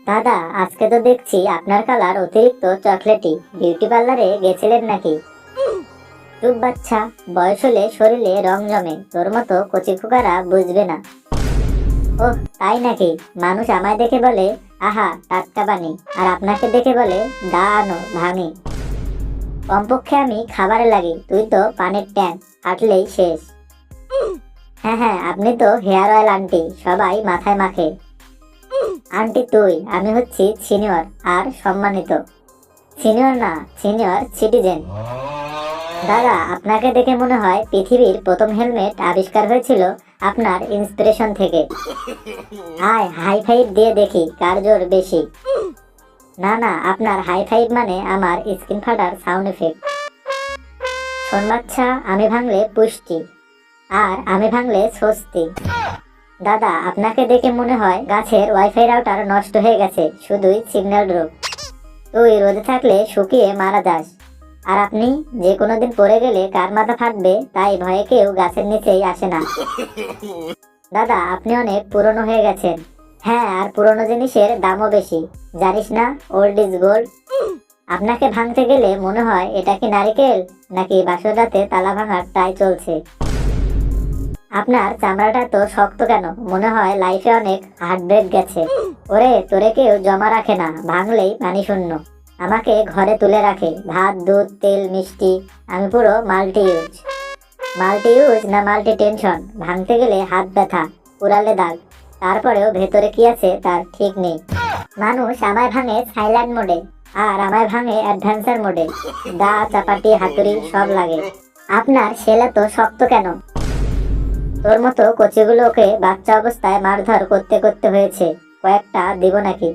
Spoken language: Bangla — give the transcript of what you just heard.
দাদা, আজকে তো দেখছি আপনার কালার অতিরিক্ত চকলেটি। বিউটি পার্লারে গেছিলেন নাকি? চুপ বাচ্চা, বয়স হলে শরীরে রং জমে, তোর মতো কচি খোকারা বুঝবে না। ওহ, তাই নাকি? মানুষ আমায় দেখে বলে আহা টাটকা বানি, আর আপনাকে দেখে বলে দা আনো ভাঙি। কমপক্ষে আমি খাবারে লাগি, তুই তো পানির ট্যাঙ্ক, হাঁটলেই শেষ। হ্যাঁ হ্যাঁ, আপনি তো হেয়ার অয়েল আন্টি, সবাই মাথায় মাখে। আন্টি তুই, আমি হচ্ছি সিনিয়র আর সম্মানিত। সিনিয়র না, সিনিয়র সিটিজেন। দাদা, আপনাকে দেখে মনে হয় পৃথিবীর প্রথম হেলমেট আবিষ্কার হয়েছিল আপনার ইন্সপিরেশন থেকে। আয় হাই ফাইভ দিয়ে দেখি কার জোর বেশি। না না, আপনার হাই ফাইভ মানে আমার স্ক্রিন ফাটার সাউন্ড এফেক্ট। শোন বাচ্চা, আমি ভাঙলে পুষ্টি, আর আমি ভাঙলে স্বস্তি। দাদা, আপনাকে দেখে মনে হয় গাছের ওয়াইফাই রাউটার নষ্ট হয়ে গেছে, শুধুই সিগন্যাল ড্রপ। তুই রোদে থাকলে শুকিয়ে মারা যাস, আর আপনি যে কোনো দিন পড়ে গেলে কার মাথা ফাটবে তাই ভয়ে কেউ গাছের নিচেই আসে না। দাদা, আপনি অনেক পুরনো হয়ে গেছেন। হ্যাঁ, আর পুরনো জিনিসের দামও বেশি, জানিস না, ওল্ড ইজ গোল্ড। আপনাকে ভাঙতে গেলে মনে হয় এটা কি নারিকেল নাকি বাসর রাতে তালা ভাঙার ট্রাই চলছে। আপনার চামড়াটা তো শক্ত কেন, মনে হয় লাইফে অনেক হার্টব্রেক গেছে। ওরে, তোরে কেউ জমা রাখে না, ভাঙলেই পানি শূন্য। আমাকে ঘরে তুলে রাখে, ভাত দুধ তেল মিষ্টি, আমি পুরো মাল্টি ইউজ। মাল্টি ইউজ না মাল্টি টেনশন। ভাঙতে গেলে হাত ব্যথা, পুরালে দাগ, তারপরেও ভেতরে কি আছে তার ঠিক নেই। মানুষ আমায় ভাঙে সাইলেন্ট মোডে, আর আমায় ভাঙে অ্যাডভেঞ্চার মোডে। দা চাপাটি হাতুড়ি সব লাগে। আপনার ছেলে তো শক্ত কেন? তোর মতো কচিগুলোকে বাচ্চা অবস্থায় মারধর করতে করতে হয়েছে, কয়েকটা দিব নাকি?